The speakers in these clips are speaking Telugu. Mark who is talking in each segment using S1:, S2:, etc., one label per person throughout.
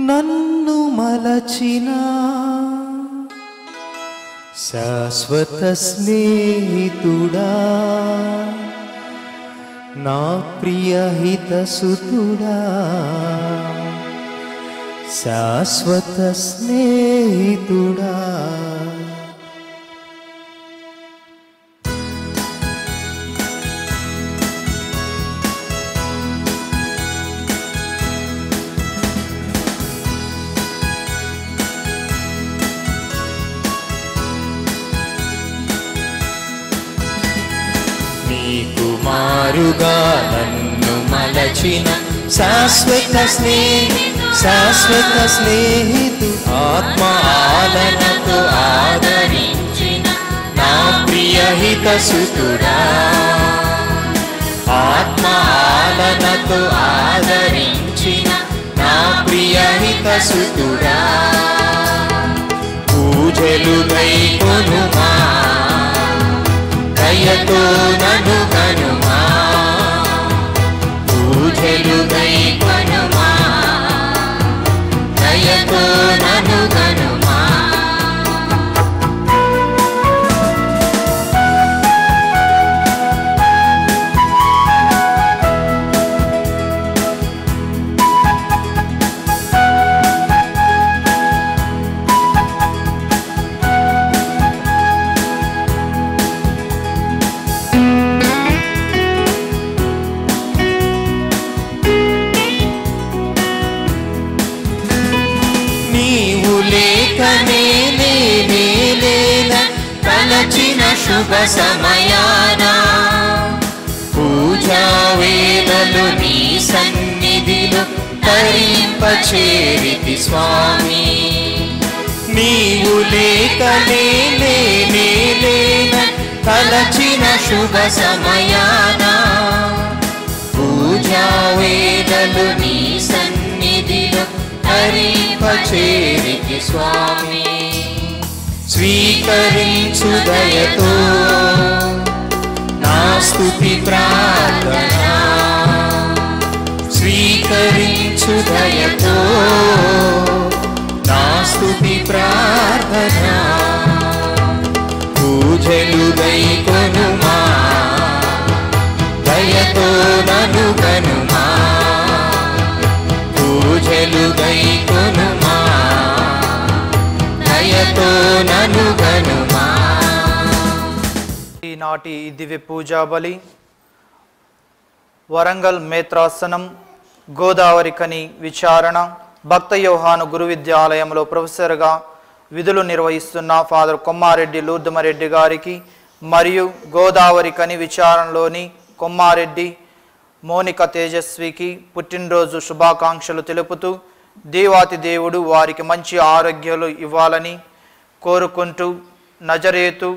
S1: నన్ను మలచిన శాశ్వత స్నేహితుడా, నా ప్రియ హితసుతుడా, శాశ్వత స్నేహితుడా. కుమారుగా నన్ను మలచిన శాశ్వత స్నేహితు, ఆత్మ ఆలనతో ఆదరించిన నా ప్రియ హితసుతుడా, ఆత్మ ఆలనతో ఆదరించిన నా ప్రియ హితసుతుడా. పూజలు గైకొనుమా, దయతో నన్ను కనుమా, పూజలు గైకొనుమా, దయతో నన్ను కనుమా. తలచిన శుభ సమయాన పూజా వేళలు నీ సన్నిధిలో తరింపచేరితి స్వామి. నీవు లేకనే లేన తలచిన శుభ సమయాన పూజా వేళలు నీ సన్నిధిలో తరింపచేరితి స్వామి. స్వీకరించు దయతో నా స్తుతి ప్రార్థన, స్వీకరించు దయతో నా స్తుతి ప్రార్థన. పూజలు గైకొనుమా, దయతో నన్ను కనుమా, పూజలు గైకొనుమా, దయతో నన్ను కనుమా.
S2: ఈనాటి దివ్య పూజా బలి వరంగల్ మేత్రాసనం గోదావరి కని విచారణ భక్త యోహాను గురు విద్యాలయంలో ప్రొఫెసర్గా విధులు నిర్వహిస్తున్న ఫాదర్ కొమ్మారెడ్డి లూర్దమరెడ్డి గారికి మరియు గోదావరి కని విచారణలోని కొమ్మారెడ్డి మోనిక తేజస్వికి పుట్టినరోజు శుభాకాంక్షలు తెలుపుతూ దేవాతి దేవుడు వారికి మంచి ఆరోగ్యాలు ఇవ్వాలని కోరుకుంటూ నజరేతు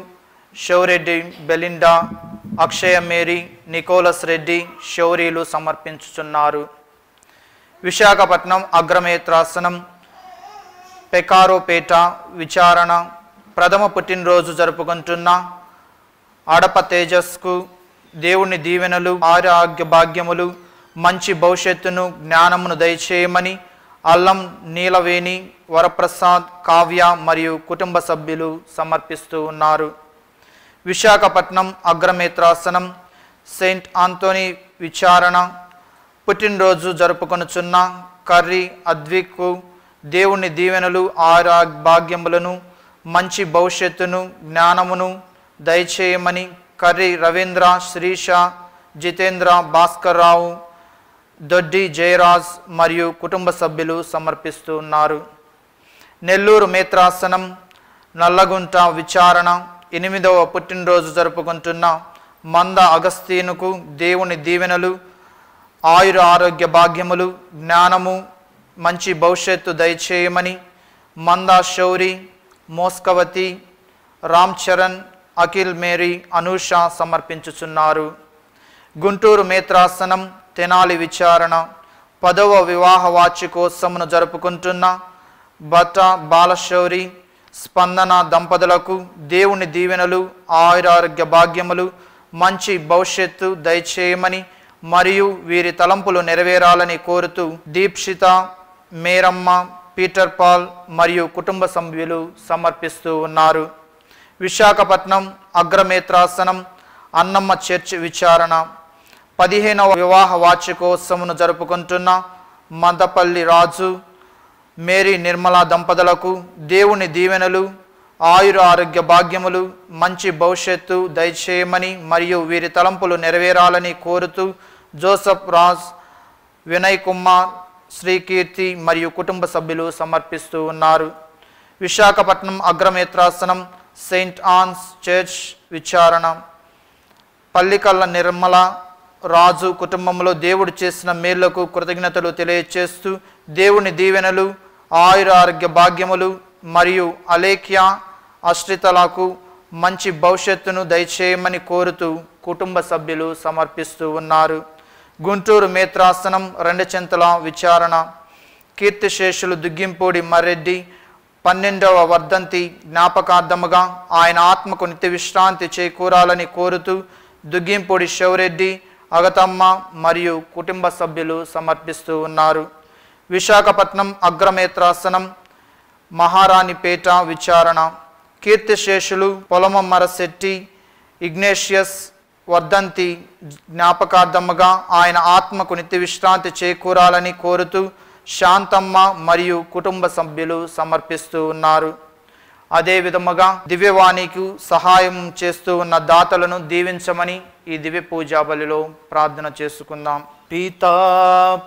S2: షౌరెడ్డి బెలిండా, అక్షయ మేరీ, నికోలస్ రెడ్డి షౌరీలు సమర్పించుచున్నారు. విశాఖపట్నం అగ్రమేత్రాసనం పెకారోపేట విచారణ ప్రథమ పుట్టినరోజు జరుపుకుంటున్న అడప తేజస్కు దేవుని దీవెనలు, ఆరోగ్య భాగ్యములు, మంచి భవిష్యత్తును, జ్ఞానమును దయచేయమని అల్లం నీలవేణి, వరప్రసాద్, కావ్య మరియు కుటుంబ సభ్యులు సమర్పిస్తూ ఉన్నారు. విశాఖపట్నం అగ్రమేత్రాసనం సెయింట్ ఆంథోనీ విచారణ పుట్టినరోజు జరుపుకొనుచున్న కర్రీ అద్విక్కు దేవుని దీవెనలు, ఆరోగ్య భాగ్యములను, మంచి భవిష్యత్తును, జ్ఞానమును దయచేయమని కర్రీ రవీంద్ర, శ్రీష, జితేంద్ర, భాస్కర్ రావు, దొడ్డి జయరాజ్ మరియు కుటుంబ సభ్యులు సమర్పిస్తూ ఉన్నారు. నెల్లూరు మేత్రాసనం నల్లగుంట విచారణ 8వ పుట్టినరోజు జరుపుకుంటున్న మంద అగస్తీనుకు దేవుని దీవెనలు, ఆయుర ఆరోగ్య భాగ్యములు, జ్ఞానము, మంచి భవిష్యత్తు దయచేయమని మంద శౌరి, మోస్కవతి, రామ్ చరణ్, అఖిల్ మేరీ, అనూష సమర్పించుచున్నారు. గుంటూరు మేత్రాసనం తెనాలి విచారణ 10వ వివాహ వార్షికోత్సవమును జరుపుకుంటున్న బట్ట బాలశౌరి, స్పందన దంపతులకు దేవుని దీవెనలు, ఆయురారోగ్య భాగ్యములు, మంచి భవిష్యత్తు దయచేయమని మరియు వీరి తలంపులు నెరవేరాలని కోరుతూ దీప్షిత, మేరమ్మ, పీటర్ పాల్ మరియు కుటుంబ సభ్యులు సమర్పిస్తూ ఉన్నారు. విశాఖపట్నం అగ్రమేత్రాసనం అన్నమ్మ చర్చ్ విచారణ 15వ వివాహ వార్షికోత్సవమును జరుపుకుంటున్న మందపల్లి రాజు మేరీ నిర్మలా దంపతులకు దేవుని దీవెనలు, ఆయుర ఆరోగ్య భాగ్యములు, మంచి భవిష్యత్తు దయచేయమని మరియు వీరి తలంపులు నెరవేరాలని కోరుతూ జోసఫ్ రాజ్, వినయ్ కుమార్, శ్రీకీర్తి మరియు కుటుంబ సభ్యులు సమర్పిస్తూ ఉన్నారు. విశాఖపట్నం అగ్రమేత్రాసనం సెయింట్ ఆన్స్ చర్చ్ విచారణ పల్లికల్ల నిర్మల రాజు కుటుంబంలో దేవుడు చేసిన మేళ్లకు కృతజ్ఞతలు తెలియచేస్తూ దేవుని దీవెనలు, ఆయుర ఆరోగ్య భాగ్యములు మరియు అలేఖ్య ఆశ్రితలకు మంచి భవిష్యత్తును దయచేయమని కోరుతూ కుటుంబ సభ్యులు సమర్పిస్తూ ఉన్నారు. గుంటూరు మేత్రాసనం రెండచెంతల విచారణ కీర్తిశేషులు దుగ్గింపూడి మర్రెడ్డి 12వ వర్ధంతి జ్ఞాపకార్థముగా ఆయన ఆత్మకు నిత్య విశ్రాంతి చేకూరాలని కోరుతూ దుగ్గింపూడి శివరెడ్డి, అగతమ్మ మరియు కుటుంబ సభ్యులు సమర్పిస్తూ ఉన్నారు. విశాఖపట్నం అగ్రమేత్రాసనం మహారాణిపేట విచారణ కీర్తిశేషులు పొలమమ్మరశెట్టి ఇగ్నేషియస్ వర్ధంతి జ్ఞాపకార్థముగా ఆయన ఆత్మకు నిత్య విశ్రాంతి చేకూరాలని కోరుతూ శాంతమ్మ మరియు కుటుంబ సభ్యులు సమర్పిస్తూ ఉన్నారు. అదే విధముగా దివ్యవాణికి సహాయం చేస్తూ ఉన్న దాతలను దీవించమని ఈ దివ్య పూజా బలిలో ప్రార్థన చేసుకుందాం. పితా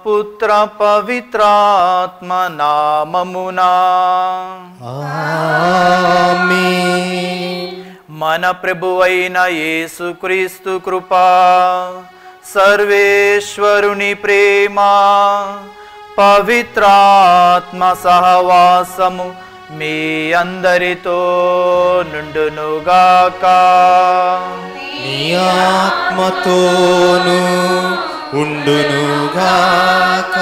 S2: పుత్ర పవిత్రాత్మ నామమునా
S1: ఆమేన్.
S2: మన ప్రభువైన యేసుక్రీస్తు కృపా, సర్వేశ్వరుని ప్రేమ, పవిత్రాత్మ సహవాసము మీ అందరితో నుండునుగాక.
S1: నీ ఆత్మతోను ఉండునుగాక.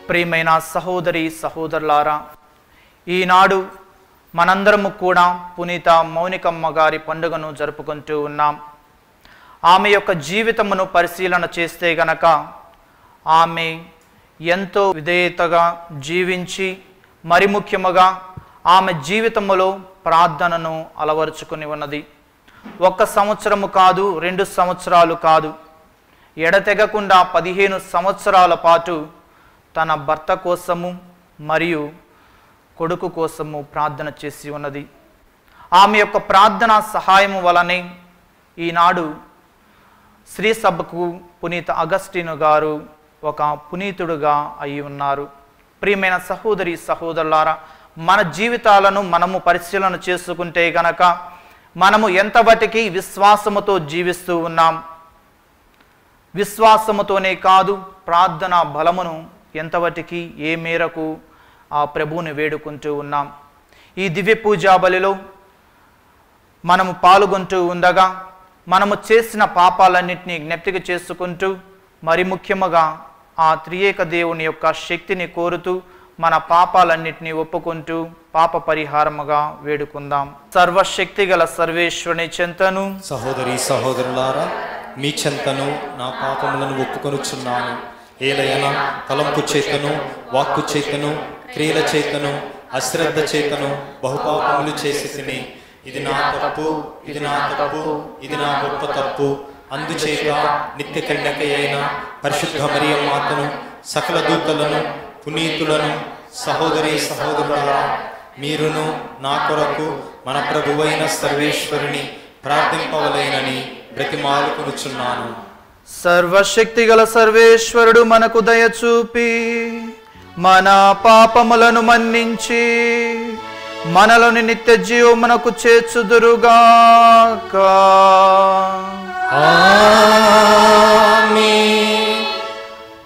S2: ప్రియమైన సహోదరి సహోదరులారా, ఈనాడు మనందరము కూడా పునీత మౌనికమ్మ గారి పండుగను జరుపుకుంటూ ఉన్నాం. ఆమె యొక్క జీవితమును పరిశీలన చేస్తే గనక ఆమె ఎంతో విధేయతగా జీవించి మరి ముఖ్యముగా ఆమె జీవితములో ప్రార్థనను అలవరుచుకుని ఉన్నది. 1 సంవత్సరము కాదు, 2 సంవత్సరాలు కాదు, ఎడతెగకుండా 15 సంవత్సరాల పాటు తన భర్త కోసము మరియు కొడుకు కోసము ప్రార్థన చేసి ఉన్నది. ఆమె యొక్క ప్రార్థన సహాయము వలనే ఈనాడు శ్రీ సభకు పునీత అగస్టిను గారు ఒక పునీతుడుగా అయి ఉన్నారు. ప్రియమైన సహోదరి సహోదరులారా, మన జీవితాలను మనము పరిశీలన చేసుకుంటే గనక మనము ఎంతవటికి విశ్వాసముతో జీవిస్తూ ఉన్నాం, విశ్వాసముతోనే కాదు ప్రార్థన బలమును ఎంతవటికి ఏ మేరకు ఆ ప్రభువుని వేడుకుంటూ ఉన్నాం. ఈ దివ్య పూజా బలిలో మనము పాల్గొంటూ ఉండగా మనము చేసిన పాపాలన్నింటినీ జ్ఞప్తికి చేసుకుంటూ మరి ముఖ్యముగా ఆ త్రియేక దేవుని యొక్క శక్తిని కోరుతూ మన పాపాలన్నింటినీ ఒప్పుకుంటూ పాప పరిహారముగా వేడుకుందాం. సర్వశక్తి గల సర్వేశ్వరుని చెంతను
S1: సహోదరి సహోదరులారా, మీ చెంతను నా పాపములను ఒప్పుకొనుచున్నాను. ఏలయన తలంపు చేతను, వాక్కు చేతను, క్రియల చేతను, అశ్రద్ధ చేతను బహుపాపములు చేసి తిని, ఇది నా తప్పు, ఇది నా తప్పు, ఇది నా గొప్ప తప్పు. అందుచేత నిత్య కన్యక అయిన పరిశుద్ధ మరియ మాతను, సకల దూతలను, పునీతులను, సహోదరి సహోదరులారా, మీరును నా కొరకు మన ప్రభువైన సర్వేశ్వరుని ప్రార్థింపవలెనని బ్రతిమాలుకొనుచున్నాను.
S2: సర్వశక్తి గల సర్వేశ్వరుడు మనకు దయచూపి మన పాపములను మన్నించి మనలోని నిత్య జీవమునకు చేర్చుదురుగాక.
S1: ఆమేన్.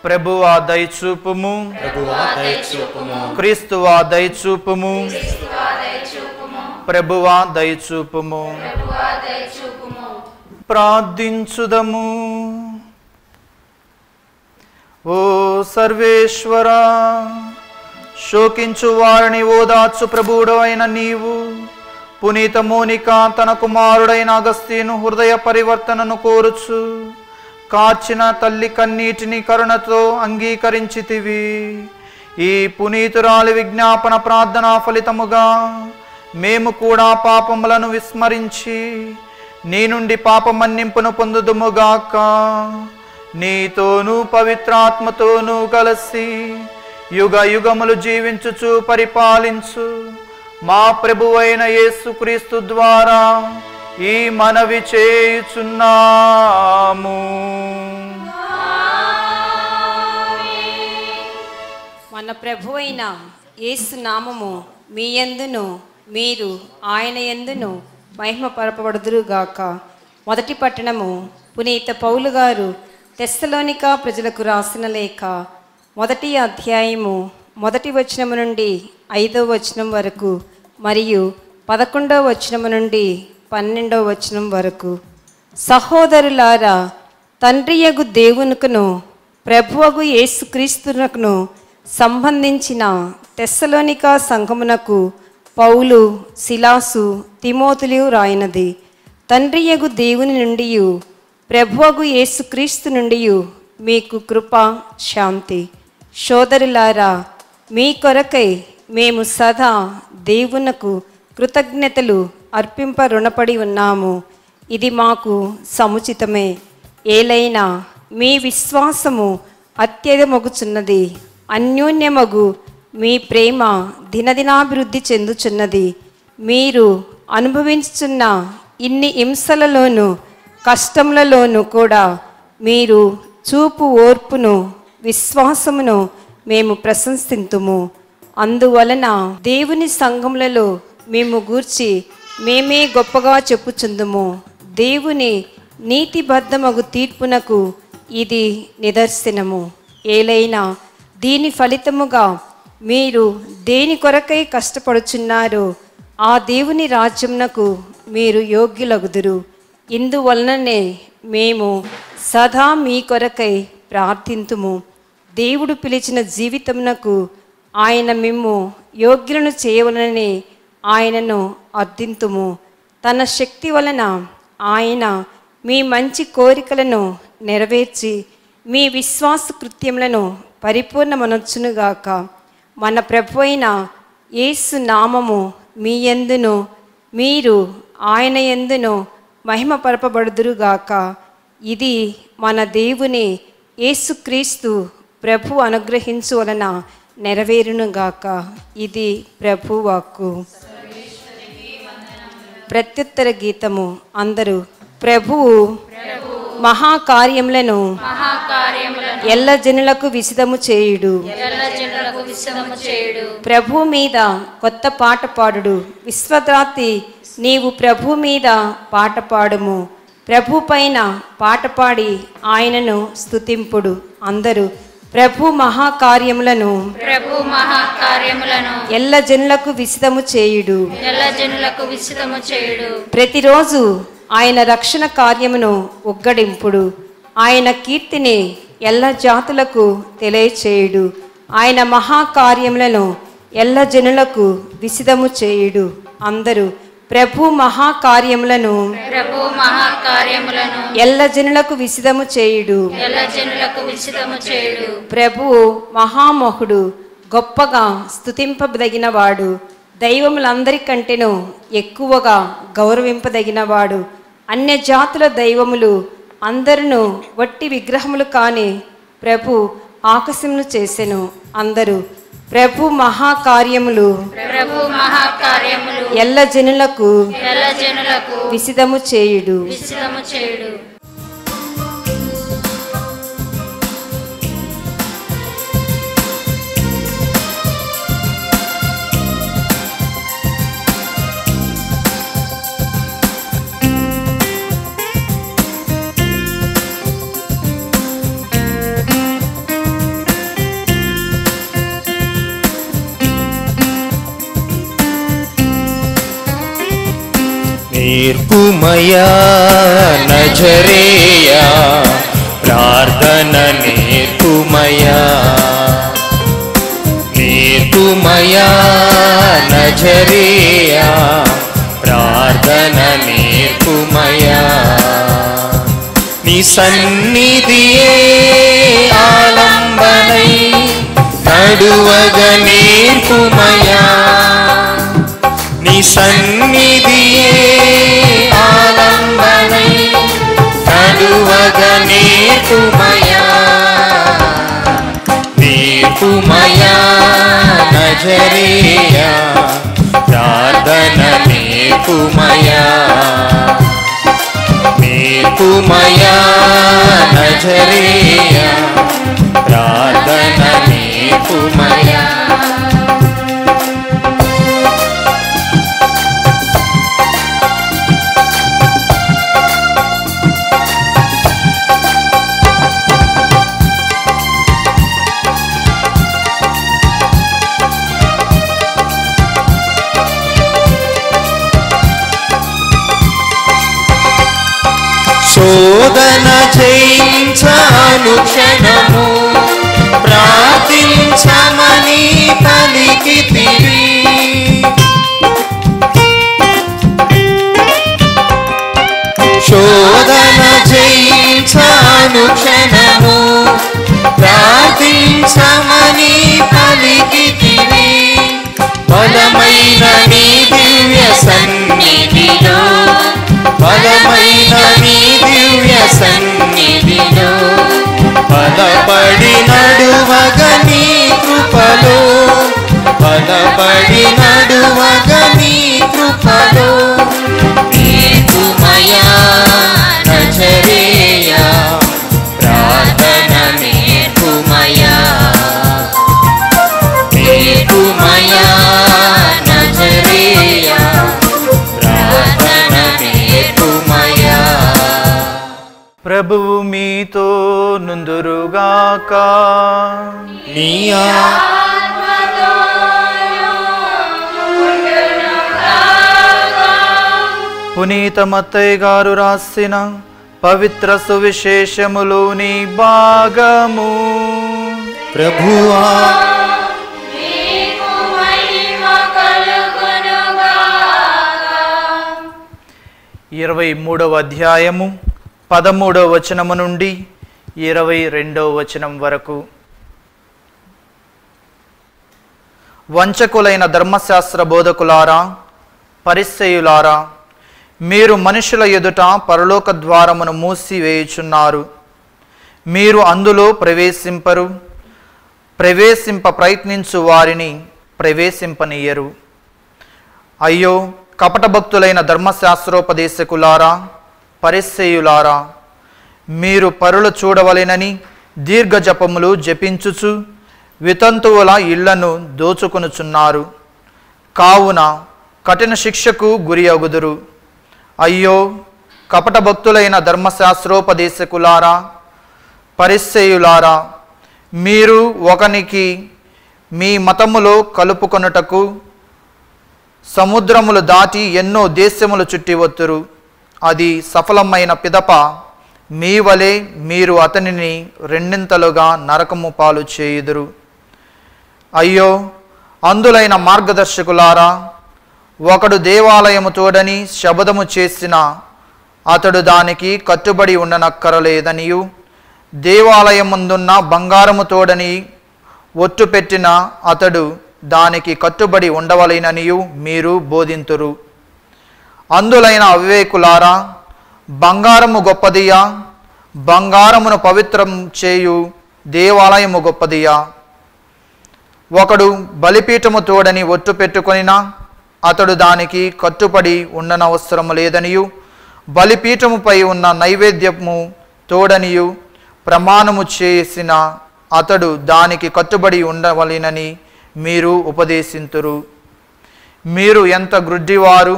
S2: ప్రభువా దయచూపుము,
S1: ప్రభువా దయచూపుము,
S2: క్రీస్తువా దయచూపుము, ప్రభువా దయచూపుము. ప్రార్థించుదము. ఓ సర్వేశ్వరా, శోకించు వారిని ఓదార్చు ప్రభువుడు అయిన నీవు పునీత మోనిక తన కుమారుడైన అగస్తీను హృదయ పరివర్తనను కోరుచు కార్చిన తల్లి కన్నీటిని కరుణతో అంగీకరించితివి. ఈ పునీతురాలి విజ్ఞాపన ప్రార్థన ఫలితముగా మేము కూడా పాపములను విస్మరించి నీ నుండి పాప మన్నింపును పొందుదుముగాక. నీతోనూ పవిత్రాత్మతోనూ కలిసి యుగ యుగములు జీవించుచు పరిపాలించు మా ప్రభువైన యేసుక్రీస్తు ద్వారా ఈ మనవి చేయుచున్నాము.
S3: మన ప్రభువైన యేసు నామము మీ యందును మీరు ఆయన యందును మహిమ పరపబడుదురుగాక. మొదటి పట్టణము పునీత పౌలు గారు తెస్సలోనికా ప్రజలకు రాసిన లేఖ, 1వ అధ్యాయము 1వ వచనము నుండి 5వ వచనం వరకు మరియు 11వ వచనము నుండి 12వ వచనం వరకు. సహోదరులారా, తండ్రియగు దేవునికును ప్రభువగు యేసుక్రీస్తునకును సంబంధించిన తెస్సలోనికా సంఘమునకు పౌలు, సిలాసు, తిమోతులు రాయినది. తండ్రియగు దేవుని నుండి ప్రభువగు యేసుక్రీస్తు నుండి మీకు కృప, శాంతి. సోదరులారా, మీ కొరకై మేము సదా దేవునకు కృతజ్ఞతలు అర్పింప రుణపడి ఉన్నాము. ఇది మాకు సముచితమే. ఏలైనా మీ విశ్వాసము అత్యధికమగుచున్నది, అన్యోన్యమగు మీ ప్రేమ దినదినాభివృద్ధి చెందుచున్నది. మీరు అనుభవించుచున్న ఇన్ని హింసలలోనూ కష్టములలోనూ కూడా మీరు చూపు ఓర్పును విశ్వాసమును మేము ప్రశంసింతుము. అందువలన దేవుని సంఘములలో మేము గూర్చి మేమే గొప్పగా చెప్పుచుందుము. దేవుని నీతిబద్ధమగు తీర్పునకు ఇది నిదర్శనము. ఏలైనా దీని ఫలితముగా మీరు దేని కొరకై కష్టపడుచున్నారో ఆ దేవుని రాజ్యమునకు మీరు యోగ్యులగుదురు. ఇందువలననే మేము సదా మీ కొరకై ప్రార్థింతుము. దేవుడు పిలిచిన జీవితమునకు ఆయన మిమ్ము యోగ్యులను చేయవలనని ఆయనను అర్థింతుము. తన శక్తి వలన ఆయన మీ మంచి కోరికలను నెరవేర్చి మీ విశ్వాస కృత్యములను పరిపూర్ణమనొచ్చునుగాక. మన ప్రభువైన యేసు నామము మీ యందును మీరు ఆయన యందును మహిమ పరపబడుదురుగాక. ఇది మన దేవుని యేసుక్రీస్తు ప్రభు అనుగ్రహించు వలన నెరవేరునుగాక. ఇది ప్రభు వాక్కు. ప్రత్యుత్తర గీతము. అందరూ ప్రభువు మహాకార్యములను ఎల్ల జనులకు విసిదము చేయుడు. ప్రభు మీద కొత్త పాట పాడుడు. విశ్వద్రాత్రి నీవు ప్రభు మీద పాట పాడుము. ప్రభు పైన పాట పాడి ఆయనను స్తుతింపుడు. అందరూ ప్రభు మహాకార్యములను ఎల్ల జనులకు విసిదము చేయుడు. ప్రతిరోజు ఆయన రక్షణ కార్యమును ఉగ్గడింపుడు. ఆయన కీర్తిని ఎల్ల జాతులకు తెలియచేయుడు. ఆయన మహాకార్యములను ఎల్ల జనులకు విసిదము చేయుడు. అందరూ ప్రభు మహాకార్యములను ఎల్ల జనులకు విసిదము చేయుడు. ప్రభువు మహామోహుడు, గొప్పగా స్తుతింపదగినవాడు, దైవములందరికంటేనూ ఎక్కువగా గౌరవింపదగినవాడు. అన్య జాతుల దైవములు అందరును వట్టి విగ్రహములు కాని ప్రభు ఆకాశమును చేసెను. అందరూ ప్రభు మహాకార్యములు ఎల్ల జనులకు విసిదము చేయుడు.
S1: నేర్పుమయా నజరేయా ప్రార్థన నేర్పుమయా, నేర్పుమయా నజరేయా ప్రార్థన నేర్పుమయా. నీ సన్నిధియే ఆలంబనై నడువగ నేర్పుమయా నీ సన్నిధియే ఆలంబనై నడువగ నేర్పుమయా నేర్పుమయా నజరేయా ప్రార్థన నేర్పుమయా నేర్పుమయా నజరేయా ప్రార్థన నేర్పుమయా శోధన జయించాను క్షణము ప్రార్థించమని పలికితివి శోధన జయించాను క్షణము ప్రార్థించమని పలికితివి బలమైన నీ దివ్య సన్నిధిలో బలమైన నీ దివ్య సన్నిధిలో బలపడి నడువగ నీ కృపలో బలపడి నడువగ నీ కృపలో నేర్పుమయా నజరేయా ప్రార్థన నేర్పుమయా నేర్పుమయా నజరేయా ప్రార్థన నేర్పుమయా.
S2: ప్రభువు మీతో నుందురుగాక.
S1: నీ
S2: పునీత మత్తయ్య గారు రాసిన పవిత్ర సువిశేషములోని భాగము.
S1: ప్రభువా
S2: 23వ అధ్యాయము 13వ వచనము నుండి 22వ వచనం వరకు. వంచకులైన ధర్మశాస్త్ర బోధకులారా, పరిసయ్యులారా, మీరు మనుషుల ఎదుట పరలోక ద్వారమును మూసివేయుచున్నారు. మీరు అందులో ప్రవేశింపరు, ప్రవేశింప ప్రయత్నించు వారిని ప్రవేశింపనీయరు. అయ్యో కపట భక్తులైన ధర్మశాస్త్రోపదేశకులారా, పరిసయ్యులారా, మీరు పరులు చూడవలెనని దీర్ఘ జపములు జపించుచు వితంతువుల ఇళ్లను దోచుకొనుచున్నారు. కావున కఠిన శిక్షకు గురి అగుదురు. అయ్యో కపట భక్తులైన ధర్మశాస్త్రోపదేశకులారా, పరిసయ్యులారా, మీరు ఒకనికి మీ మతములో కలుపుకొనుటకు సముద్రములు దాటి ఎన్నో దేశములు చుట్టి వత్తురు. అది సఫలమైన పిదప మీ వలె మీరు అతనిని రెండింతలుగా నరకము పాలు చేయుదురు. అయ్యో అందులైన మార్గదర్శకులారా, ఒకడు దేవాలయము తోడని శబదము చేసిన అతడు దానికి కట్టుబడి ఉండనక్కరలేదనియు, దేవాలయముందున్న బంగారము తోడని ఒట్టు పెట్టిన అతడు దానికి కట్టుబడి ఉండవలెననియు మీరు బోధింతురు. అందులైన అవివేకులారా, బంగారము గొప్పదియా, బంగారమును పవిత్రం చేయు దేవాలయము గొప్పదియా? ఒకడు బలిపీఠము తోడని ఒట్టు పెట్టుకొనినా అతడు దానికి కట్టుబడి ఉండనవసరము లేదనియు, బలిపీఠముపై ఉన్న నైవేద్యము తోడనియు ప్రమాణము చేసిన అతడు దానికి కట్టుబడి ఉండవలెనని మీరు ఉపదేశింతురు. మీరు ఎంత గ్రుడ్డివారు!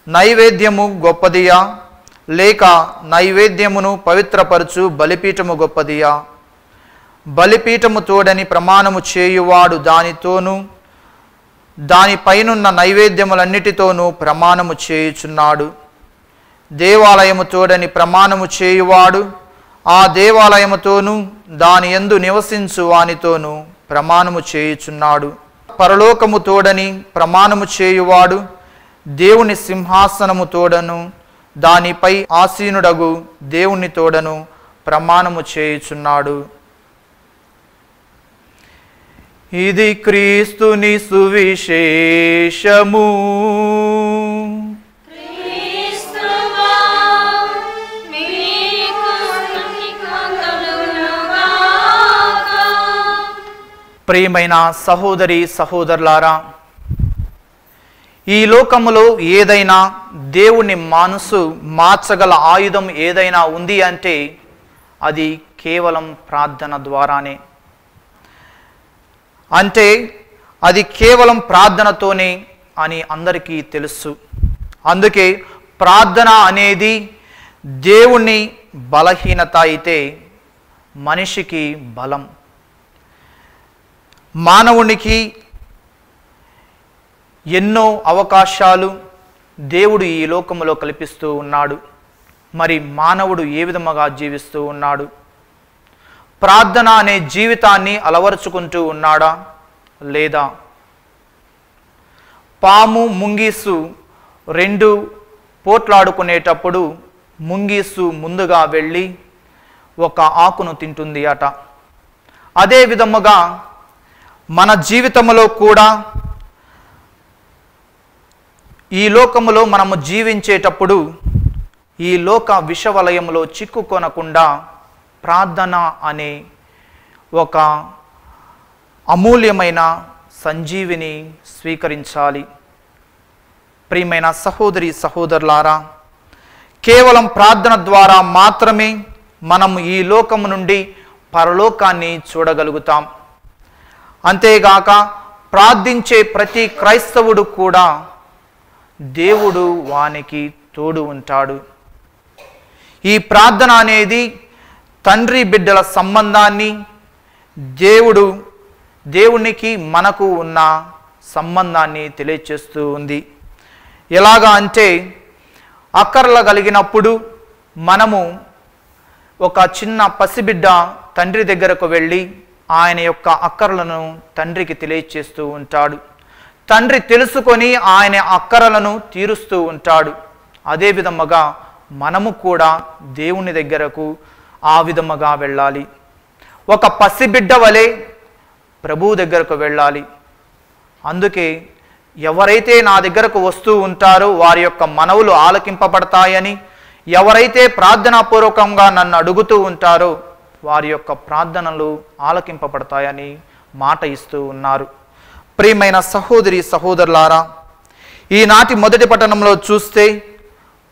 S2: నైవేద్యము గొప్పదియా, లేక నైవేద్యమును పవిత్రపరచు బలిపీఠము గొప్పదియా? బలిపీఠము తోడని ప్రమాణము చేయువాడు దానితోనూ దానిపైనున్న నైవేద్యములన్నిటితోనూ ప్రమాణము చేయుచున్నాడు. దేవాలయము తోడని ప్రమాణము చేయువాడు ఆ దేవాలయముతోనూ దాని యందు నివసించు వానితోనూ ప్రమాణము చేయుచున్నాడు. పరలోకము తోడని ప్రమాణము చేయువాడు దేవుని సింహాసనము తోడను దానిపై ఆసీనుడగు దేవుని తోడను ప్రమాణము చేయుచున్నాడు. ఇది క్రీస్తుని సువిశేషము. ప్రియమైన సహోదరి సహోదరులారా, ఈ లోకములో ఏదైనా దేవుని మనసు మార్చగల ఆయుధం ఏదైనా ఉంది అంటే అది కేవలం ప్రార్థన ద్వారానే. అంటే అది కేవలం ప్రార్థనతోనే అని అందరికీ తెలుసు. అందుకే ప్రార్థన అనేది దేవుని బలహీనత అయితే మనిషికి బలం. మానవునికి ఎన్నో అవకాశాలు దేవుడు ఈ లోకములో కల్పిస్తూ ఉన్నాడు. మరి మానవుడు ఏ విధముగా జీవిస్తూ ఉన్నాడు? ప్రార్థన అనే జీవితాన్ని అలవరుచుకుంటూ ఉన్నాడా లేదా? పాము ముంగీసు రెండు పోట్లాడుకునేటప్పుడు ముంగీసు ముందుగా వెళ్ళి ఒక ఆకును తింటుంది అట. అదే విధముగా మన జీవితంలో కూడా ఈ లోకములో మనము జీవించేటప్పుడు ఈ లోక విషవలయంలో చిక్కుకొనకుండా ప్రార్థన అనే ఒక అమూల్యమైన సంజీవిని స్వీకరించాలి. ప్రియమైన సహోదరి సహోదరులారా, కేవలం ప్రార్థన ద్వారా మాత్రమే మనము ఈ లోకము నుండి పరలోకాన్ని చూడగలుగుతాం. అంతేగాక ప్రార్థించే ప్రతి క్రైస్తవుడు కూడా దేవుడు వానికి తోడు ఉంటాడు. ఈ ప్రార్థన అనేది తండ్రి బిడ్డల సంబంధాన్ని, దేవునికి మనకు ఉన్న సంబంధాన్ని తెలియచేస్తూ ఉంది. ఎలాగా అంటే అక్కర్లు కలిగినప్పుడు మనము ఒక చిన్న పసిబిడ్డ తండ్రి దగ్గరకు వెళ్ళి ఆయన యొక్క అక్కర్లను తండ్రికి తెలియచేస్తూ ఉంటాడు. తండ్రి తెలుసుకొని ఆయన అక్కరలను తీరుస్తూ ఉంటాడు. అదే విధముగా మనము కూడా దేవుని దగ్గరకు ఆ విధముగా వెళ్ళాలి. ఒక పసిబిడ్డ వలె ప్రభువు దగ్గరకు వెళ్ళాలి. అందుకే ఎవరైతే నా దగ్గరకు వస్తూ ఉంటారో వారి యొక్క మనవులు ఆలకింపబడతాయని, ఎవరైతే ప్రార్థనాపూర్వకంగా నన్ను అడుగుతూ ఉంటారో వారి యొక్క ప్రార్థనలు ఆలకింపబడతాయని మాట ఇస్తూ ఉన్నారు. ప్రియమైన సహోదరి సహోదరులారా, ఈనాటి మొదటి పట్టణంలో చూస్తే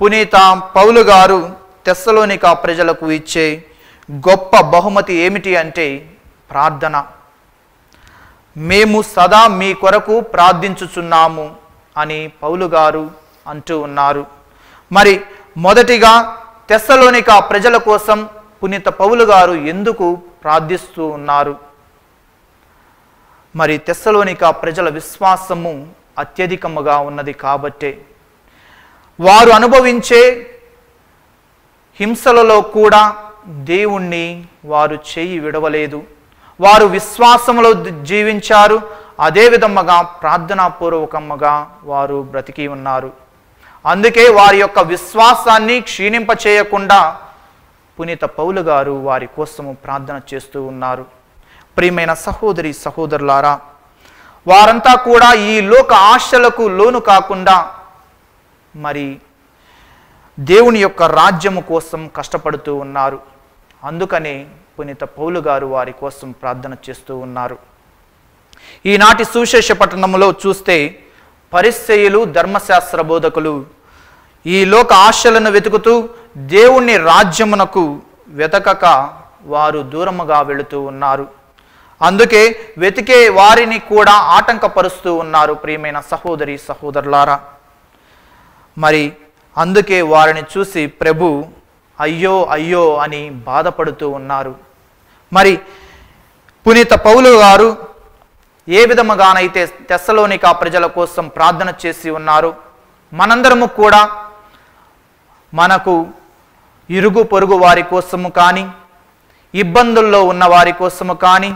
S2: పునీత పౌలు గారు తెస్సలోనికా ప్రజలకు ఇచ్చే గొప్ప బహుమతి ఏమిటి అంటే ప్రార్థన. మేము సదా మీ కొరకు ప్రార్థించుచున్నాము అని పౌలు గారు అంటూ ఉన్నారు. మరి మొదటిగా తెస్సలోనికా ప్రజల కోసం పునీత పౌలు గారు ఎందుకు ప్రార్థిస్తూ ఉన్నారు? మరి తెస్సలోనికా ప్రజల విశ్వాసము అత్యధికముగా ఉన్నది కాబట్టే వారు అనుభవించే హింసలలో కూడా దేవుణ్ణి వారు చేయి విడవలేదు. వారు విశ్వాసములో జీవించారు. అదే విధముగా ప్రార్థనాపూర్వకముగా వారు బ్రతికి ఉన్నారు. అందుకే వారి యొక్క విశ్వాసాన్ని క్షీణింపచేయకుండా పునీత పౌలు గారు వారి కోసము ప్రార్థన చేస్తూ ఉన్నారు. ప్రియమైన సహోదరి సహోదరులారా, వారంతా కూడా ఈ లోక ఆశలకు లోను కాకుండా మరి దేవుని యొక్క రాజ్యము కోసం కష్టపడుతూ ఉన్నారు. అందుకనే పునీత పౌలు గారు వారి కోసం ప్రార్థన చేస్తూ ఉన్నారు. ఈనాటి సువిశేష పట్టణంలో చూస్తే పరిసయ్యులు, ధర్మశాస్త్ర బోధకులు ఈ లోక ఆశలను వెతుకుతూ దేవుని రాజ్యమునకు వెతకక వారు దూరముగా వెళుతూ ఉన్నారు. అందుకే వెతికే వారిని కూడా ఆటంకపరుస్తూ ఉన్నారు. ప్రియమైన సహోదరి సహోదరులారా, మరి అందుకే వారిని చూసి ప్రభు అయ్యో అయ్యో అని బాధపడుతూ ఉన్నారు. మరి పునీత పౌలు గారు ఏ విధముగానైతే తెస్సలోనికా ప్రజల కోసం ప్రార్థన చేసి ఉన్నారు, మనందరము కూడా మనకు ఇరుగు పొరుగు వారి కోసము కానీ, ఇబ్బందుల్లో ఉన్న వారి కోసము కానీ,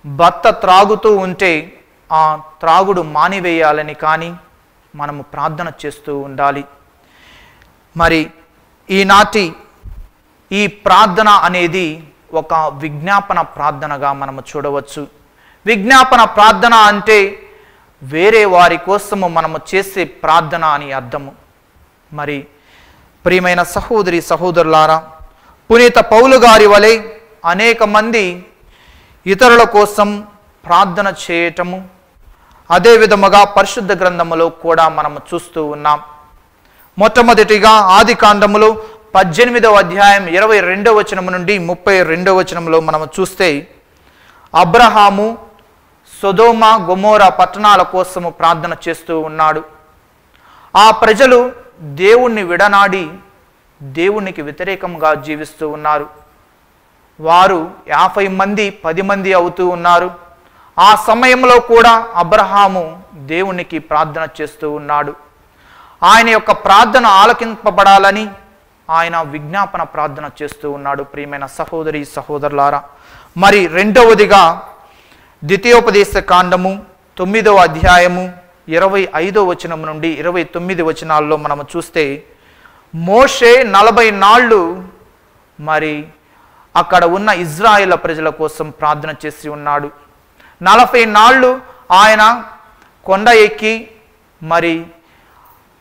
S2: భర్త త్రాగుతూ ఉంటే ఆ త్రాగుడు మానివేయాలని కానీ మనము ప్రార్థన చేస్తూ ఉండాలి. మరి ఈనాటి ఈ ప్రార్థన అనేది ఒక విజ్ఞాపన ప్రార్థనగా మనము చూడవచ్చు. విజ్ఞాపన ప్రార్థన అంటే వేరే వారి కోసము మనము చేసే ప్రార్థన అని అర్థము. మరి ప్రియమైన సహోదరి సహోదరులారా, పునీత పౌలు గారి వలె అనేక మంది ఇతరుల కోసం ప్రార్థన చేయటము అదే విధముగా పరిశుద్ధ గ్రంథములో కూడా మనము చూస్తూ ఉన్నాం. మొట్టమొదటిగా ఆది కాండములో 18వ అధ్యాయం 22వ వచనం నుండి 32వ వచనంలో మనము చూస్తే అబ్రహాము సొదొమ గొమొర పట్టణాల కోసము ప్రార్థన చేస్తూ ఉన్నాడు. ఆ ప్రజలు దేవుణ్ణి విడనాడి దేవునికి వ్యతిరేకంగా జీవిస్తూ ఉన్నారు. వారు 50 మంది 10 మంది అవుతూ ఉన్నారు. ఆ సమయంలో కూడా అబ్రహాము దేవునికి ప్రార్థన చేస్తూ ఉన్నాడు. ఆయన యొక్క ప్రార్థన ఆలకింపబడాలని ఆయన విజ్ఞాపన ప్రార్థన చేస్తూ ఉన్నాడు. ప్రియమైన సహోదరి సహోదరులారా, మరి రెండవదిగా ద్వితీయోపదేశ కాండము 9వ అధ్యాయము 25వ వచనం నుండి 29 వచనాల్లో మనము చూస్తే మోషే 40 నాళ్ళు మరి అక్కడ ఉన్న ఇజ్రాయేల్ ప్రజల కోసం ప్రార్థన చేసి ఉన్నాడు. 40 నాళ్ళు ఆయన కొండ ఎక్కి మరి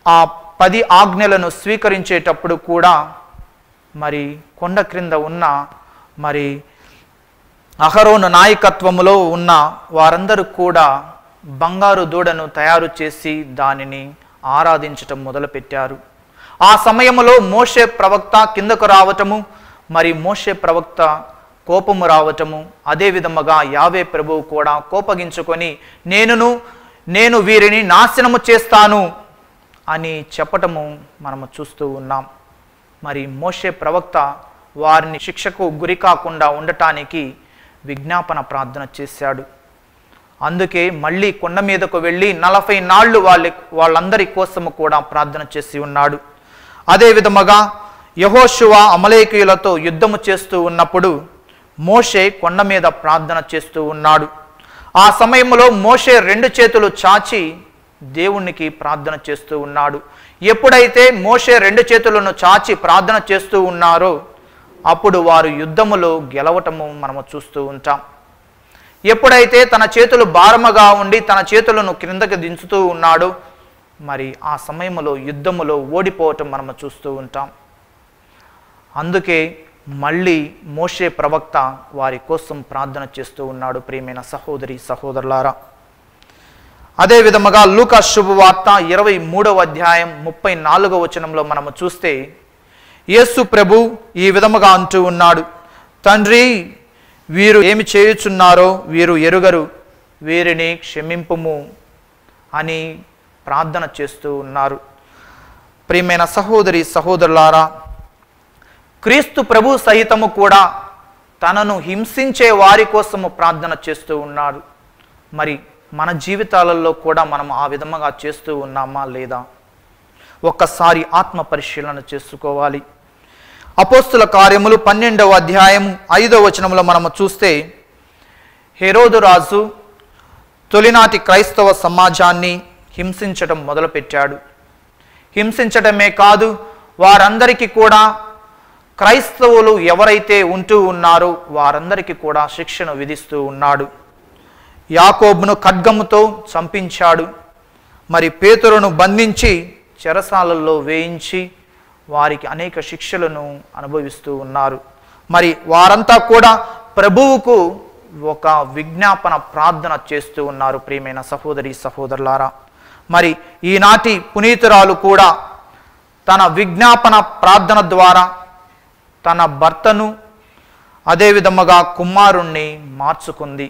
S2: ఆ 10 ఆజ్ఞలను స్వీకరించేటప్పుడు కూడా మరి కొండ క్రింద ఉన్న మరి అహరోను నాయకత్వములో ఉన్న వారందరూ కూడా బంగారు దూడను తయారు చేసి దానిని ఆరాధించటం మొదలుపెట్టారు. ఆ సమయంలో మోషే ప్రవక్త కిందకు రావటము, మరి మోషే ప్రవక్త కోపము రావటము, అదే విధముగా యావే ప్రభువు కూడా కోపగించుకొని నేను వీరిని నాశనము చేస్తాను అని చెప్పటము మనము చూస్తూ ఉన్నాం. మరి మోషే ప్రవక్త వారిని శిక్షకు గురి కాకుండా ఉండటానికి విజ్ఞాపన ప్రార్థన చేశాడు. అందుకే మళ్ళీ కొండ మీదకు వెళ్ళి 40 నాళ్ళు వాళ్ళందరి కోసము కూడా ప్రార్థన చేసి ఉన్నాడు. అదే విధముగా యెహోషువ అమలేకీయులతో యుద్ధము చేస్తూ ఉన్నప్పుడు మోషే కొండ మీద ప్రార్థన చేస్తూ ఉన్నాడు. ఆ సమయంలో మోషే 2 చేతులు చాచి దేవునికి ప్రార్థన చేస్తూ ఉన్నాడు. ఎప్పుడైతే మోషే 2 చేతులను చాచి ప్రార్థన చేస్తూ ఉన్నారో అప్పుడు వారు యుద్ధములో గెలవటము మనము చూస్తూ ఉంటాం. ఎప్పుడైతే తన చేతులు భారముగా ఉండి తన చేతులను క్రిందకి దించుతూ ఉన్నాడో మరి ఆ సమయంలో యుద్ధములో ఓడిపోవటం మనము చూస్తూ ఉంటాం. అందుకే మళ్ళీ మోషే ప్రవక్త వారి కోసం ప్రార్థన చేస్తూ ఉన్నాడు. ప్రియమైన సహోదరి సహోదరులారా, అదే విధముగా లూకా శుభవార్త 23వ అధ్యాయం 34వ వచనంలో మనము చూస్తే యేసు ప్రభు ఈ విధముగా అంటూ ఉన్నాడు, తండ్రి వీరు ఏమి చేయుచున్నారో వీరు ఎరుగరు, వీరిని క్షమింపుము అని ప్రార్థన చేస్తూ ఉన్నారు. ప్రియమైన సహోదరి సహోదరులారా, క్రీస్తు ప్రభు సహితము కూడా తనను హింసించే వారి కోసము ప్రార్థన చేస్తూ ఉన్నాడు. మరి మన జీవితాలలో కూడా మనం ఆ విధముగా చేస్తూ ఉన్నామా లేదా? ఒక్కసారి ఆత్మ పరిశీలన చేసుకోవాలి. అపోస్తుల కార్యములు 12వ అధ్యాయం 5వ వచనంలో మనము చూస్తే హెరోదు రాజు తొలినాటి క్రైస్తవ సమాజాన్ని హింసించడం మొదలుపెట్టాడు. హింసించడమే కాదు, వారందరికీ కూడా క్రైస్తవులు ఎవరైతే ఉంటూ ఉన్నారో వారందరికీ కూడా శిక్షను విధిస్తూ ఉన్నాడు. యాకోబును ఖడ్గముతో చంపించాడు. మరి పేతురును బంధించి చెరసాలల్లో వేయించి వారికి అనేక శిక్షలను అనుభవిస్తూ ఉన్నారు. మరి వారంతా కూడా ప్రభువుకు ఒక విజ్ఞాపన ప్రార్థన చేస్తూ ఉన్నారు. ప్రియమైన సహోదరి సహోదరులారా, మరి ఈనాటి పునీతురాలు కూడా తన విజ్ఞాపన ప్రార్థన ద్వారా తన భర్తను అదే విధముగా కుమారుణ్ణి మార్చుకుంది.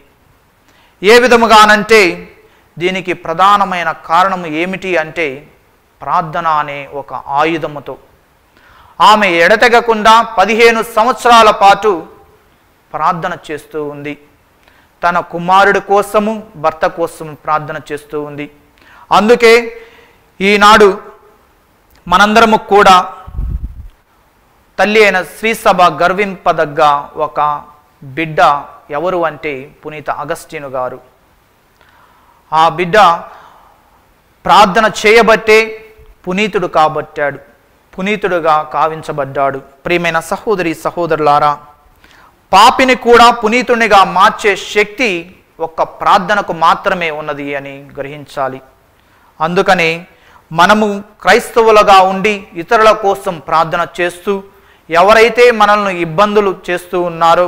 S2: ఏ విధముగానంటే దీనికి ప్రధానమైన కారణం ఏమిటి అంటే ప్రార్థన అనే ఒక ఆయుధముతో ఆమె ఎడతెగకుండా 15 సంవత్సరాల పాటు ప్రార్థన చేస్తూ ఉంది. తన కుమారుడి కోసము భర్త కోసము ప్రార్థన చేస్తూ ఉంది. అందుకే ఈనాడు మనందరము కూడా తల్లి అయిన శ్రీసభ గర్వింపదగ్గ ఒక బిడ్డ ఎవరు అంటే పునీత అగస్టిను గారు. ఆ బిడ్డ ప్రార్థన చేయబట్టే పునీతుడు కాబట్టాడు, పునీతుడుగా కావించబడ్డాడు. ప్రియమైన సహోదరి సహోదరులారా, పాపిని కూడా పునీతునిగా మార్చే శక్తి ఒక్క ప్రార్థనకు మాత్రమే ఉన్నది అని గ్రహించాలి. అందుకని మనము క్రైస్తవులుగా ఉండి ఇతరుల కోసం ప్రార్థన చేస్తూ, ఎవరైతే మనల్ని ఇబ్బందులు చేస్తూ ఉన్నారో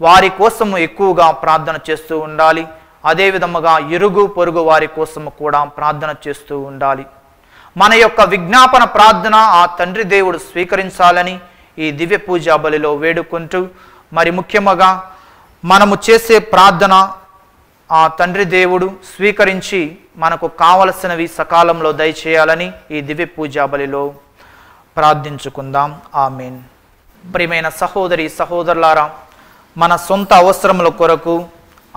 S2: వారి కోసము ఎక్కువగా ప్రార్థన చేస్తూ ఉండాలి. అదే విధముగా ఇరుగు పొరుగు వారి కోసము కూడా ప్రార్థన చేస్తూ ఉండాలి. మన యొక్క విజ్ఞాపన ప్రార్థన ఆ తండ్రి దేవుడు స్వీకరించాలని ఈ దివ్య పూజా బలిలో వేడుకుంటూ, మరి ముఖ్యముగా మనము చేసే ప్రార్థన ఆ తండ్రి దేవుడు స్వీకరించి మనకు కావలసినవి సకాలంలో దయచేయాలని ఈ దివ్య పూజా బలిలో ప్రార్థించుకుందాం. ఆమేన్. ప్రియమైన సహోదరి సహోదరులారా, మన సొంత అవసరముల కొరకు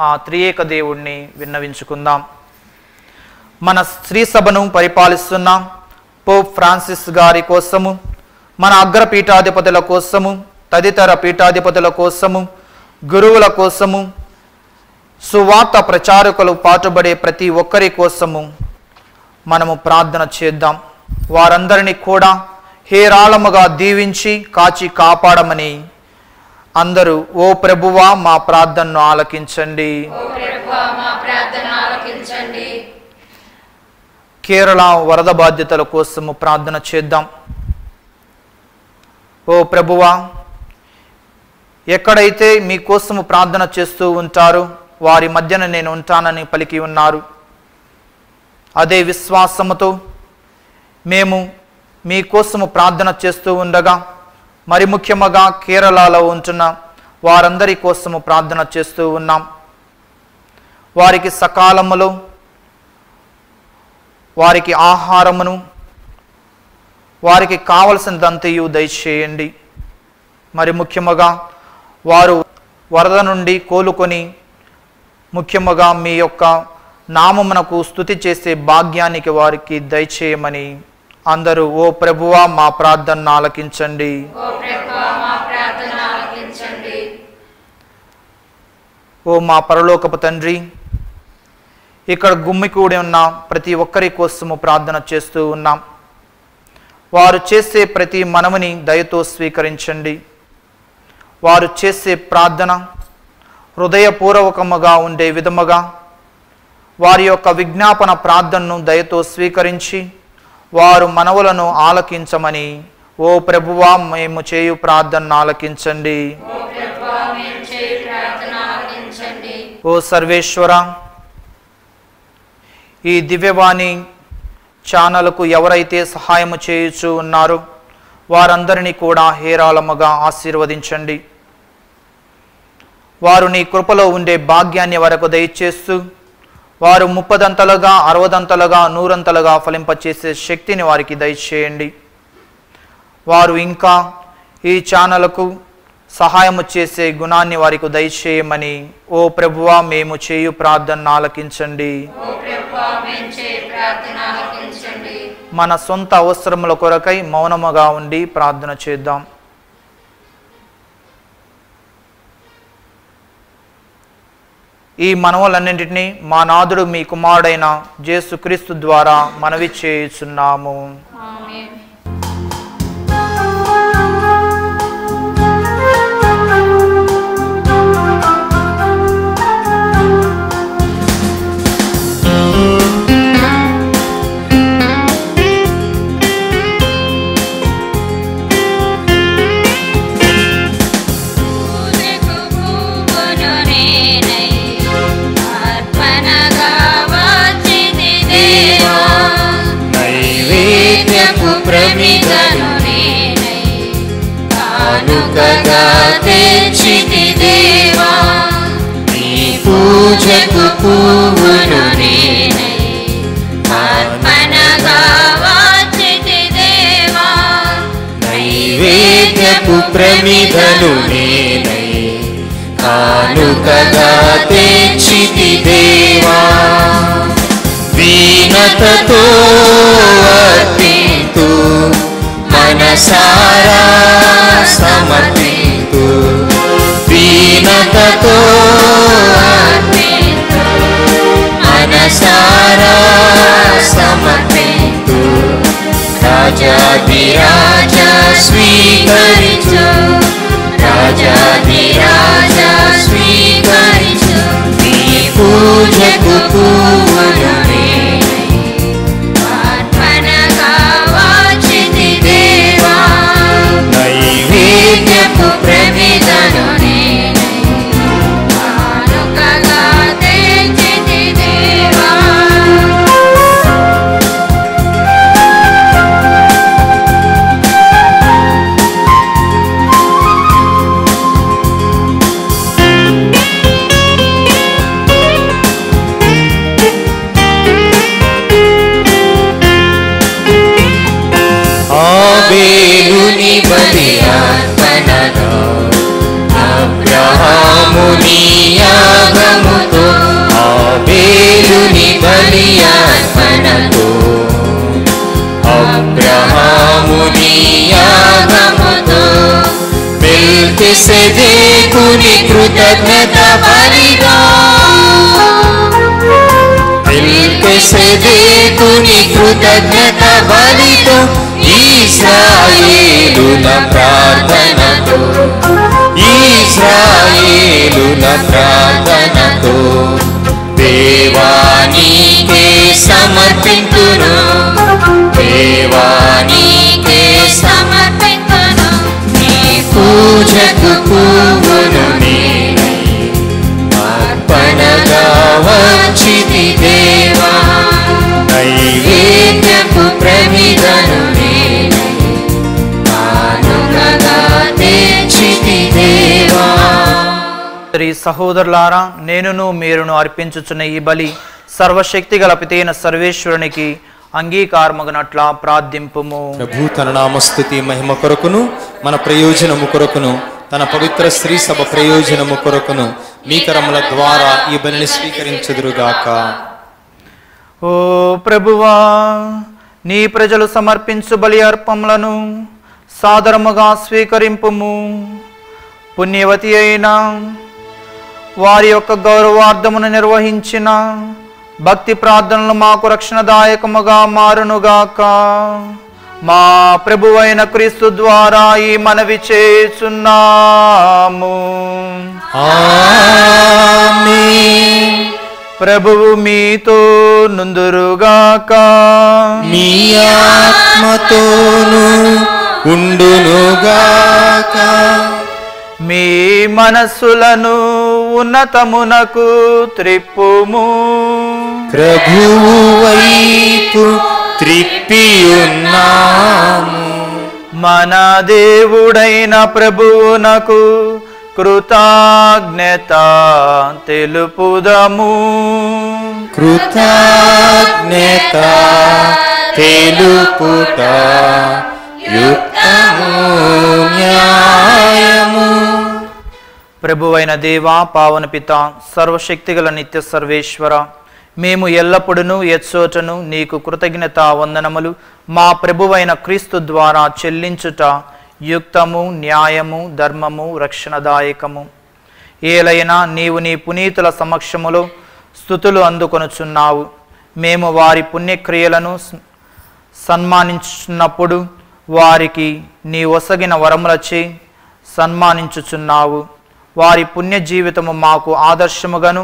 S2: ఆ త్రియేక దేవుణ్ణి విన్నవించుకుందాం. మన శ్రీ సభను పరిపాలిస్తున్న పోప్ ఫ్రాన్సిస్ గారి కోసము, మన అగ్ర పీఠాధిపతుల కోసము, తదితర పీఠాధిపతుల కోసము, గురువుల కోసము, సువార్త ప్రచారకులు పాటుపడే ప్రతి ఒక్కరి కోసము మనము ప్రార్థన చేద్దాం. వారందరినీ కూడా హేరాళముగా దీవించి కాచి కాపాడమని అందరూ ఓ ప్రభువా మా ప్రార్థనను ఆలకించండి. కేరళ వరద బాధ్యతల కోసము ప్రార్థన చేద్దాం. ఓ ప్రభువా, ఎక్కడైతే మీకోసము ప్రార్థన చేస్తూ ఉంటారో వారి మధ్యన నేను ఉంటానని పలికి ఉన్నారు. అదే విశ్వాసముతో మేము మీకోసము ప్రార్థన చేస్తూ ఉండగా, మరి ముఖ్యముగా కేరళలో ఉంటున్న వారందరి కోసము ప్రార్థన చేస్తూ ఉన్నాం. వారికి సకాలములో వారికి ఆహారమును, వారికి కావలసినదంతయు దయచేయండి. మరి ముఖ్యముగా వారు వరద నుండి కోలుకొని ముఖ్యముగా మీ యొక్క నామమునకు స్తుతి చేసే భాగ్యానికి వారికి దయచేయమని అందరూ ఓ ప్రభువా మా ప్రార్థనను ఆలకించండి. ఓ మా పరలోకపు తండ్రి, ఇక్కడ గుమ్మికూడి ఉన్న ప్రతి ఒక్కరి కోసము ప్రార్థన చేస్తూ ఉన్నాం. వారు చేసే ప్రతి మనవిని దయతో స్వీకరించండి. వారు చేసే ప్రార్థన హృదయపూర్వకముగా ఉండే విధముగా వారి యొక్క విజ్ఞాపన ప్రార్థనను దయతో స్వీకరించి వారు మనవులను ఆలకించమని ఓ ప్రభువా మేము చేయు ప్రార్థనను ఆలకించండి. ఓ సర్వేశ్వర, ఈ దివ్యవాణి ఛానల్కు ఎవరైతే సహాయము చేయుచూ ఉన్నారో వారందరినీ కూడా హేరాళముగా ఆశీర్వదించండి. వారు నీ కృపలో ఉండే భాగ్యాన్ని వరకు దయచేస్తూ వారు 30దంతలుగా 60దంతలుగా 100ంతలుగా ఫలింపచేసే శక్తిని వారికి దయచేయండి. వారు ఇంకా ఈ ఛానల్కు సహాయము చేసే గుణాన్ని వారికి దయచేయమని ఓ ప్రభువా మేము చేయు ప్రార్థనను ఆలకించండి. మన సొంత అవసరముల కొరకై మౌనముగా ఉండి ప్రార్థన చేద్దాం. ఈ మనవులన్నింటినీ మా నాథుడు మీ కుమారుడైన యేసుక్రీస్తు ద్వారా మనవి చేయుచున్నాము.
S4: ప్రమిదను నేనై కానుకగా తెచ్చితి దేవా, నీ పూజకు పువ్వును నేనై అర్పణగా వాచితి దేవా, నైవేద్యపు ప్రమిదను నేనై కానుకగా తెచ్చితి దేవా, వీణతతో అర్పింతు మనసారా సమర్పింతు, వీణతతో అర్పింతు మనసారా సమర్పింతు, రాజాధిరాజ స్వీకరించు, రాజాధిరాజ స్వీకరించు, నీ అబ్రహాముని యాగముతో ఆబేలుని బలి అర్పణతో అబ్రహాముని యాగముతో మెల్కీసెదెకుని కృతజ్ఞత బలిగా మెల్కీసెదెకుని కృతజ్ఞత బలితో ఇశ్రాయేలుల ప్రార్థనతో ఇశ్రాయేలుల ప్రార్థనతో దేవానికే సమర్పింతును దేవానికే సమర్పింతును నీ పూజకు పువ్వును నేనై అర్పణగా వచ్చితి దేవా నైవేద్యపు ప్రమిదను నేనై కానుకగా తెచ్చితి దేవా.
S2: స్త్రీ సహోదరులారా, నేనును మీరును అర్పించుచున్న ఈ బలి సర్వశక్తి గల పితైన సర్వేశ్వరునికి అంగీకారమగునట్ల ప్రార్థింపుము.
S1: ప్రభు తన నామస్తుతి మహిమ కొరకును మన ప్రయోజనము కొరకును తన పవిత్ర స్త్రీ సభ ప్రయోజనము కొరకును మీ కరముల ద్వారా ఈ బలిని స్వీకరించుదురుగాక.
S2: ఓ ప్రభువా, నీ ప్రజలు సమర్పించు బలి అర్పములను సాదరముగా స్వీకరింపుము. పుణ్యవతి అయిన వారి యొక్క గౌరవార్థమును నిర్వహించిన భక్తి ప్రార్థనలు మాకు రక్షణదాయకముగా మారునుగాక. మా ప్రభువైన క్రీస్తు ద్వారా ఈ మనవి చేస్తున్నాము.
S1: ఆమేన్.
S2: ప్రభువు మీతో నుందురుగాక.
S1: మీ ఆత్మతోను ఉండునుగాక.
S2: మీ మనస్సులను ఉన్నతమునకు త్రిప్పుము.
S1: ప్రభువు వైపు త్రిప్పియున్నాము.
S2: మన దేవుడైన ప్రభువునకు కృతజ్ఞత తెలుపుదము.
S1: కృతజ్ఞత తెలుపుట యుక్తము న్యాయము.
S2: ప్రభువైన దేవా, పావన పిత, సర్వశక్తిగల నిత్య సర్వేశ్వర, మేము ఎల్లప్పుడూ ఎచ్చోటను నీకు కృతజ్ఞత వందనములు మా ప్రభువైన క్రీస్తు ద్వారా చెల్లించుట యుక్తము న్యాయము ధర్మము రక్షణదాయకము. ఏలైనా నీవు నీ పునీతుల సమక్షములో స్తుతులు అందుకొనుచున్నావు. మేము వారి పుణ్యక్రియలను సన్మానించున్నప్పుడు వారికి నీ ఒసగిన వరములచే సన్మానించుచున్నావు. వారి పుణ్య జీవితము మాకు ఆదర్శముగాను,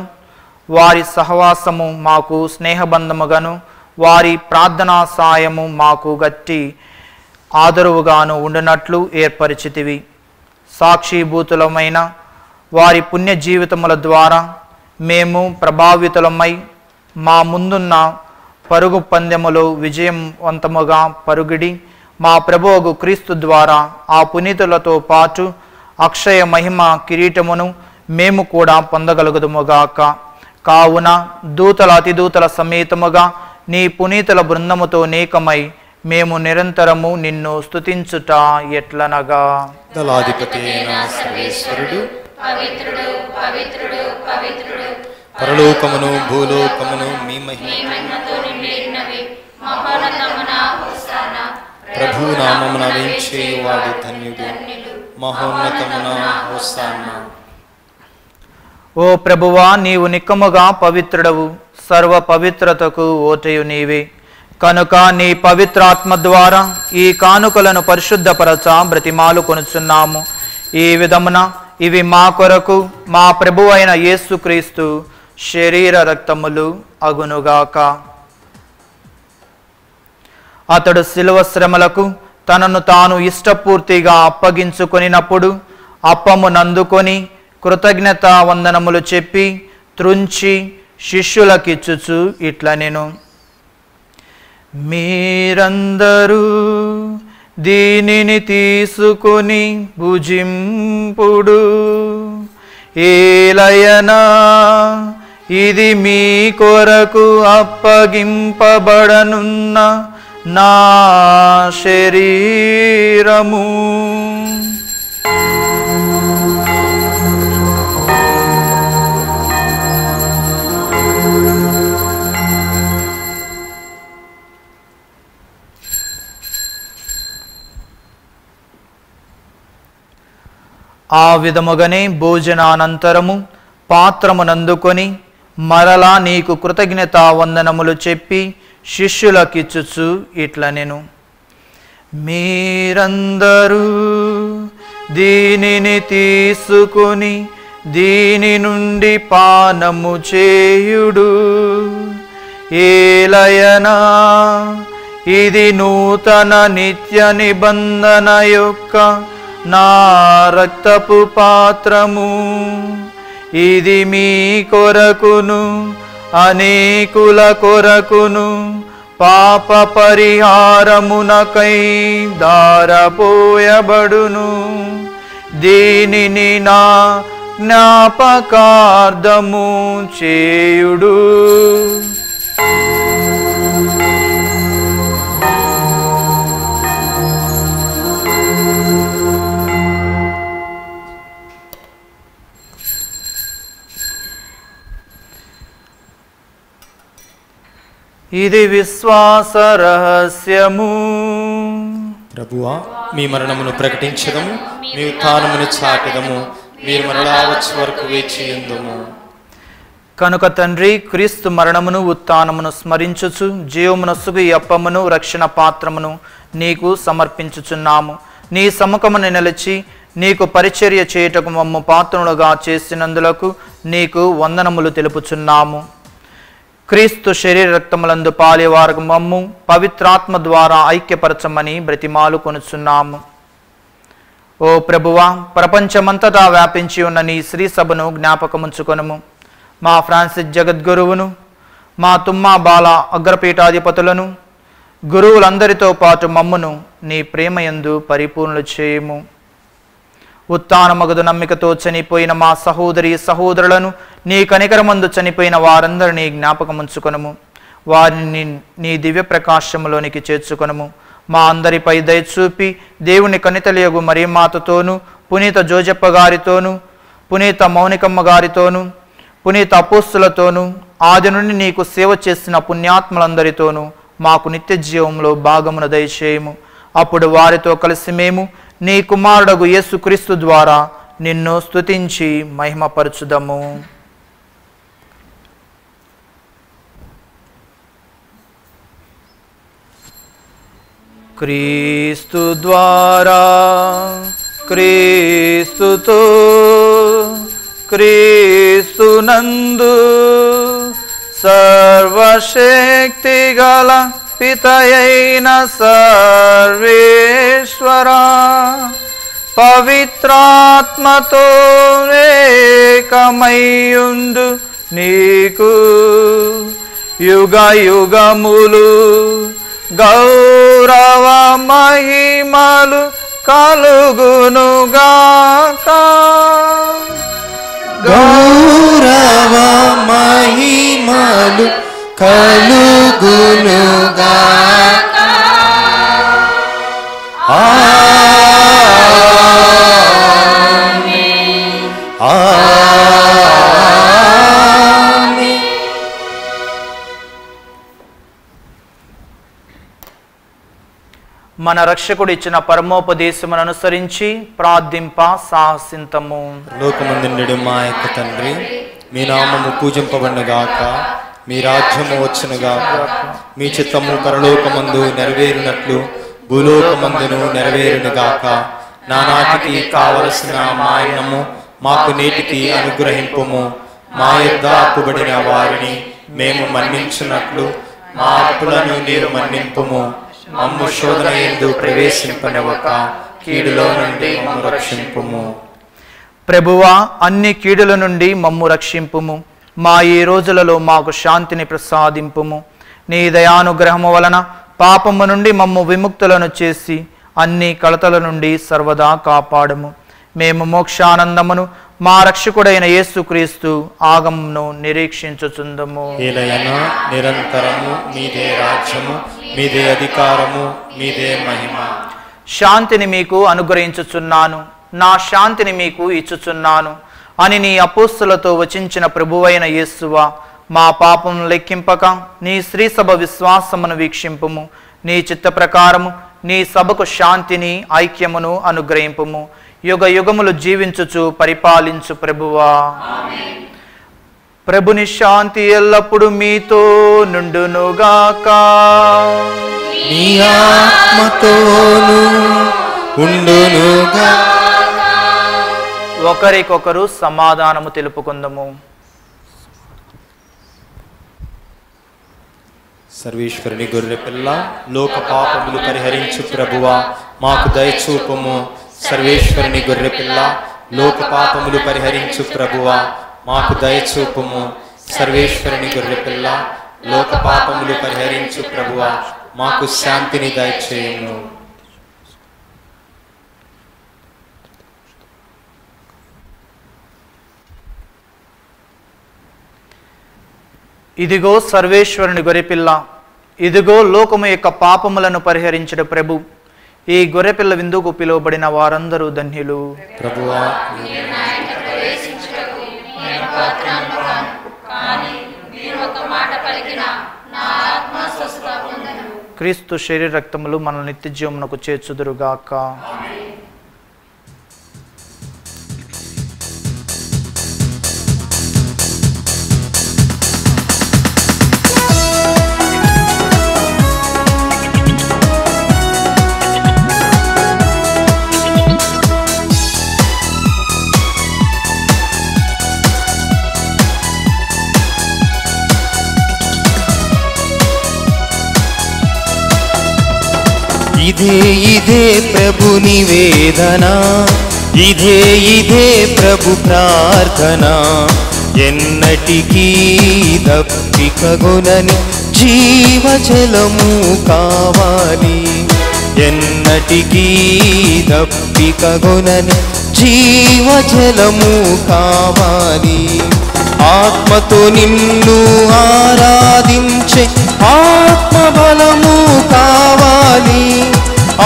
S2: వారి సహవాసము మాకు స్నేహబంధముగాను, వారి ప్రార్థనా సాయము మాకు గట్టి ఆదరువుగాను ఉండునట్లు ఏర్పరిచితివి. సాక్షిభూతులమైన వారి పుణ్య జీవితముల ద్వారా మేము ప్రభావితులమై మా ముందున్న పరుగు పందెములో విజయవంతముగా పరుగిడి మా ప్రభువు క్రీస్తు ద్వారా ఆ పునీతులతో పాటు అక్షయ మహిమ కిరీటమును మేము కూడా పొందగలుగుదుముగాక. కావున దూతల అతిదూతల సమేతముగా నీ పునీతుల బృందముతో నేకమై మేము నిరంతరము నిన్ను స్తుతించుట ఎట్లనగా.
S1: దళాధిపతి అయిన సర్వేశ్వరుడు
S5: పవిత్రుడు పవిత్రుడు పవిత్రుడు
S1: పరలోకమును భూలోకమును మీ
S5: మహిమతో నిండినవి. మహోన్నతమున హోసానా.
S1: ప్రభు నామమున వేంచేయువాడు ధన్యుడు. మహోన్నతమున హోసానా.
S2: ఓ ప్రభువా, నీవు నిక్కముగా పవిత్రుడవు, సర్వ పవిత్రతకు ఓటయు నీవే. కనుక నీ పవిత్రాత్మ ద్వారా ఈ కానుకలను పరిశుద్ధపరచ బ్రతిమాలు కొనుచున్నాము. ఈ విధమున ఇవి మా కొరకు మా ప్రభువైన యేసుక్రీస్తు శరీర రక్తములు అగునుగాక. అతడు శిలువ శ్రమలకు తనను తాను ఇష్టపూర్తిగా అప్పగించుకొనినప్పుడు అప్పము నందుకొని కృతజ్ఞత వందనములు చెప్పి త్రుంచి శిష్యులకిచ్చుచు ఇట్లనెను: మీరందరూ దీనిని తీసుకొని భుజింపుడు. ఏలయనా ఇది మీ కొరకు అప్పగింపబడనున్న నా శరీరము. ఆ విధముగానే భోజనానంతరము పాత్రమునందుకొని మరలా నీకు కృతజ్ఞత వందనములు చెప్పి శిష్యులకిచ్చుచు ఇట్లనెను, మీరందరూ దీనిని తీసుకుని దీని నుండి పానము చేయుడు, ఏలయనా ఇది నూతన నిత్య నిబంధన యొక్క నా రక్తపు పాత్రము, ఇది మీ కొరకును అనేకుల కొరకును పాప పరిహారమునకై దారపోయబడును, దీనిని నా జ్ఞాపకార్థము చేయుడు. ఇది విశ్వాస రహస్యము.
S1: ప్రభువా, మీ మరణమును ప్రకటించదము, మీ ఉత్థానమును చాటెదము, మీరు మరలా వచ్చే వరకు వేచి ఉందుము.
S2: కనుక తండ్రి, క్రీస్తు మరణమును ఉత్థానమును స్మరించుచు జీవమునస్సుకు ఈ అప్పమును రక్షణ పాత్రమును నీకు సమర్పించుచున్నాము. నీ సముఖమును నిలిచి నీకు పరిచర్య చేయుటకు మమ్ము పాత్రులుగా చేసినందులకు నీకు వందనములు తెలుపుచున్నాము. క్రీస్తు శరీర రక్తములందు పాలేవారకు మమ్ము పవిత్రాత్మ ద్వారా ఐక్యపరచమని బ్రతిమాలు కొనుచున్నాము. ఓ ప్రభువా, ప్రపంచమంతటా వ్యాపించి ఉన్న నీ శ్రీ సభను జ్ఞాపకముంచుకొనుము. మా ఫ్రాన్సిస్ జగద్గురువును, మా తుమ్మా బాల అగ్రపీఠాధిపతులను, గురువులందరితో పాటు మమ్మును నీ ప్రేమయందు పరిపూర్ణులు చేయుము. ఉత్థానమగదు నమ్మికతో చనిపోయిన మా సహోదరి సహోదరులను, నీ కనికరమందు చనిపోయిన వారందరినీ జ్ఞాపకముంచుకొనుము. వారిని నీ దివ్య ప్రకాశములోనికి చేర్చుకొనుము. మా అందరిపై దయచూపి దేవుని కనితలియగు మరియమాతతోనూ, పునీత జోజప్ప గారితోనూ, పునీత మౌనికమ్మ గారితోనూ, పునీత అపోస్తులతోనూ, ఆది నుండి నీకు సేవ చేసిన పుణ్యాత్ములందరితోనూ మాకు నిత్య జీవంలో భాగమును దయచేయము. అప్పుడు వారితో కలిసి మేము నీ కుమారుడగు యేసుక్రీస్తు ద్వారా నిన్ను స్తుతించి మహిమపరచుదము. క్రీస్తు ద్వారా, క్రీస్తుతో, క్రీస్తునందు సర్వశక్తి గల పితయైన సర్వేశ్వరా, పవిత్రాత్మతో ఏకమయ్యుండు నీకు యుగ యుగములు గౌరవ మహిమలు కలుగునుగాక.
S1: గౌరవ మహిమలు కలుగునుగాక. ఆమేన్. ఆమేన్.
S2: మన రక్షకుడు ఇచ్చిన పరమోపదేశమును అనుసరించి ప్రార్థింప సాహసింతము.
S1: లోకమందుండు మా యొక్క తండ్రి, మీ నామము పూజింపబడునుగాక, మీ రాజ్యము వచ్చునుగాక, మీ చిత్తము పరలోకమందు నెరవేరునట్లు భూలోకమందును నెరవేరునుగాక. నానాటికి కావలసిన మా అన్నము మాకు నేటికి అనుగ్రహింపుము. మా యొద్ద అప్పుబడిన వారిని మేము మన్నించున్నట్లు మా అప్పులను నీరు మన్నింపుము. మమ్ము శోధన యందు ప్రవేశింపనివ్వక కీడులో నుండి మమ్ము రక్షింపుము.
S2: ప్రభువా, అన్ని కీడుల నుండి మమ్ము రక్షింపుము. మా ఈ రోజులలో మాకు శాంతిని ప్రసాదింపుము. నీ దయానుగ్రహము వలన పాపము నుండి మమ్ము విముక్తులను చేసి అన్ని కలతల నుండి సర్వదా కాపాడము. మేము మోక్షానందమును మా రక్షకుడైన యేసుక్రీస్తు ఆగమమును నిరీక్షించుచుందము.
S1: ఏలయనా నిరంతరము మీదే రాజ్యము, మీదే అధికారము, మీదే మహిమ.
S2: శాంతిని మీకు అనుగ్రహించుచున్నాను, నా శాంతిని మీకు ఇచ్చుచున్నాను అని నీ అపోస్తులతో వచించిన ప్రభువైన యేసువా, మా పాపం లెక్కింపక నీ శ్రీ సభ విశ్వాసమును వీక్షింపుము. నీ చిత్త ప్రకారము నీ సభకు శాంతిని ఐక్యమును అనుగ్రహింపుము. యుగ యుగములు జీవించుచు పరిపాలించు ప్రభువా. ప్రభుని శాంతి ఎల్లప్పుడు మీతో నుండునుగాక.
S1: నీ ఆత్మతోను ఉండునుగా.
S2: ఒకరికొకరు సమాధానము తెలుపుకుందము.
S1: సర్వేశ్వరుని గొర్రె పిల్ల, లోక పాపములు పరిహరించు ప్రభువా, మాకు దయచూపము. సర్వేశ్వరుని గొర్రె పిల్ల, లోక పాపములు పరిహరించు ప్రభువా, మాకు దయచూపము. సర్వేశ్వరుని గొర్రె పిల్ల, లోక పాపములు పరిహరించు ప్రభువా, మాకు శాంతిని దయచేయము.
S2: ఇదిగో సర్వేశ్వరుని గొర్రెపిల్ల, ఇదిగో లోకము యొక్క పాపములను పరిహరించుట ప్రభు. ఈ గొర్రెపిల్ల విందుకు పిలువబడిన వారందరూ ధన్యులు.
S1: ప్రభువా,
S2: క్రీస్తు శరీర రక్తములు మన నిత్య జీవమునకు చేర్చుదురుగాక.
S1: ఇదే ఇదే ప్రభు నివేదన, ఇదే ఇదే ప్రభు ప్రార్థన. ఎన్నటికీ దప్పికగొనని జీవజలము కావాలి. ఎన్నటికీ దప్పికగొనని జీవజలము కావాలి. ఆత్మతో నిన్ను ఆరాధించే ఆత్మబలము కావాలి.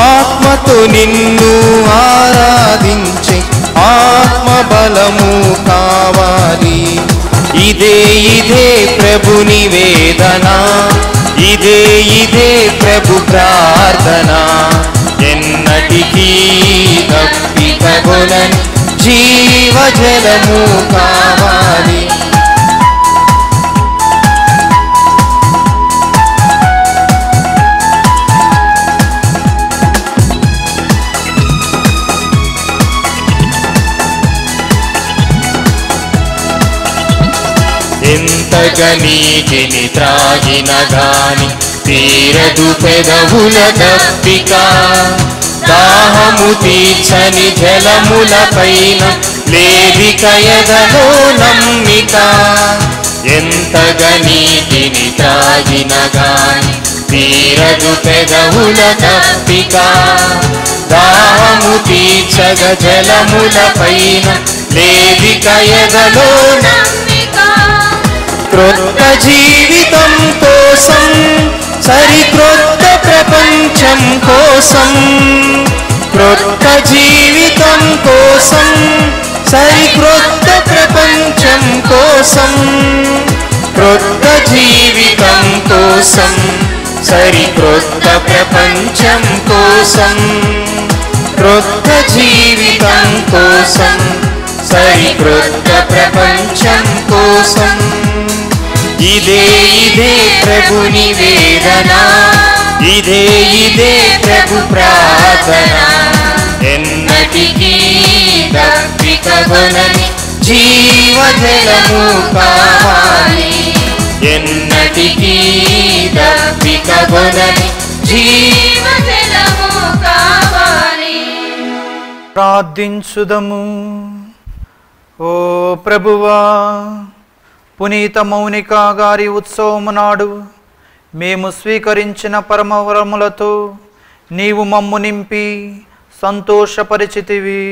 S1: ఆత్మతో నిన్ను ఆరాధించే ఆత్మబలము కావాలి. ఇదే ఇదే ప్రభు నివేదన, ఇదే ఇదే ప్రభు ప్రార్థన. ఎన్నటికీ దప్పికగొనని జీవజలము కావాలి. ఎంతగా నీటిని త్రాగిన గాని తీరదు పెదవుల దప్పిక. దాహము తీర్చని జలముల పైన లేదిక ఎదలో నమ్మిక. ఎంతగా నీటిని త్రాగిన గాని తీరదు పెదవుల దప్పిక. దాహము తీర్చగ జలముల పైన లేదిక ఎదలో నమ్మిక. క్రొత్త జీవితం కోసం, సరిక్రొత్త ప్రపంచం కోసం. క్రొత్త జీవితం కోసం, సరిక్రొత్త ప్రపంచం కోసం. క్రొత్త జీవితం కోసం, సరిక్రొత్త ప్రపంచం కోసం. క్రొత్త జీవితం కోసం, సరిక్రొత్త ప్రపంచం కోసం. ఇదే ఇదే ప్రభు నివేదన, ఇదే ఇదే ప్రభు ప్రార్థన. ఎన్నటికీ దప్పికగొనని జీవజలము కావాలి. ఎన్నటికీ దప్పికగొనని జీవజలము కావాలి.
S2: ప్రార్థించుదము. ఓ ప్రభువా, పునీత మౌనిక గారి ఉత్సవము నాడు మేము స్వీకరించిన పరమవరములతో నీవు మమ్ము నింపి సంతోషపరిచితివి.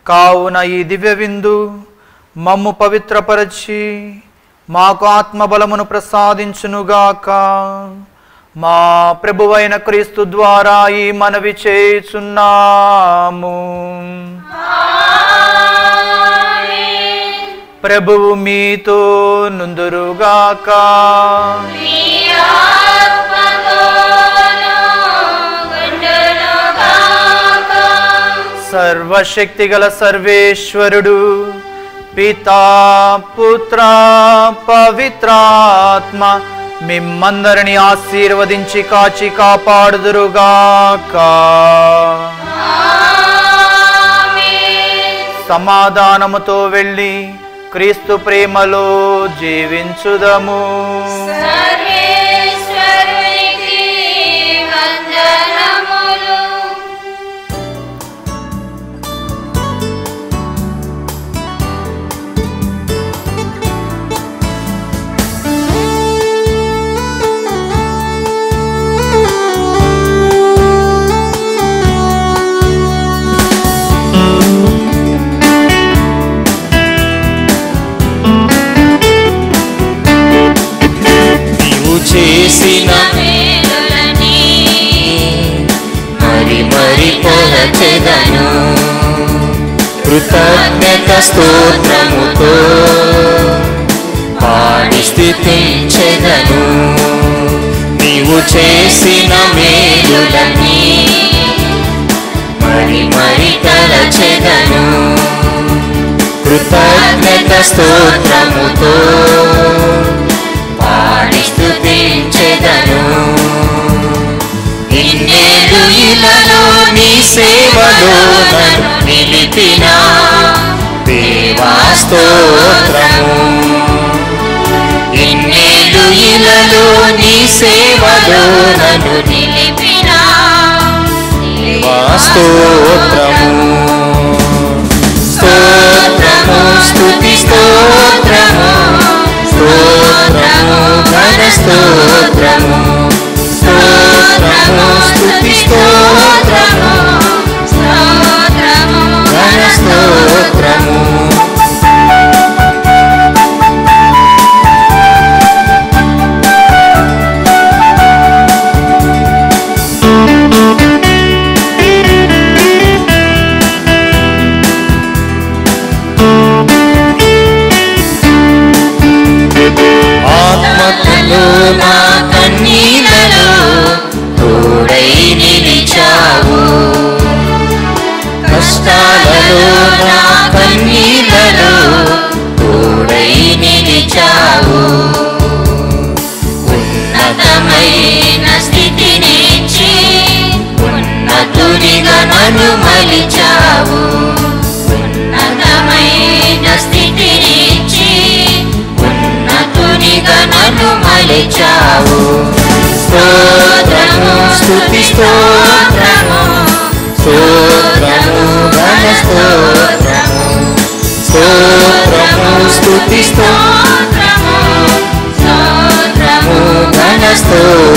S2: కావున ఈ దివ్య విందు మమ్ము పవిత్రపరచి మాకు ఆత్మబలమును ప్రసాదించునుగాక. మా ప్రభువైన క్రీస్తు ద్వారా ఈ మనవి చేయుచున్నాము. ప్రభువు మీతో నుందురుగాక. సర్వశక్తిగల సర్వేశ్వరుడు పితా పుత్ర పవిత్రాత్మ మిమ్మందరిని ఆశీర్వదించి కాచి కాపాడుదురుగాక. సమాధానముతో వెళ్ళి క్రీస్తు ప్రేమలో జీవించుదము.
S4: చేసిన మేలులని మరి మరి కొలచెదను, కృతజ్ఞత స్తోత్రముతో పాడి స్తుతించెదను. నీవు చేసిన మేలులని మరి మరి తలచెదను, కృతజ్ఞత స్తోత్రముతో పాడి స్తుతించెదను. ఇన్నేళ్ళు ఇలలో నీ సేవలో నన్ను నిలిపిన దేవా స్తోత్రము. ఇన్నేళ్ళు ఇలలో నీ సేవలో నన్ను నిలిపిన దేవా స్తోత్రము. స్తోత్రము స్తుతి స్తోత్రము, స్తోత్రము ఘన స్తోత్రము, స్తోత్రము స్తుతి స్తోత్రము, స్తోత్రము ఘన స్తోత్రము. ఆత్మలో నా కన్నీలలో తోడై నిలిచావు, కష్టాలలో నా కన్నీలలో తోడై నిలిచావు. ఉన్నతమైన స్థితినిచ్చి ఉన్నతునిగా నన్ను మలిచావు, ఉన్నతమైన స్థితినిచ్చి ఉన్నతునిగా నన్ను మలిచావు. స్తోత్రము స్తుతి స్తోత్రము, స్తోత్రము ఘన స్తోత్రము, స్తోత్రము స్తుతి స్తోత్రము, స్తోత్రము ఘన స్తోత్రము.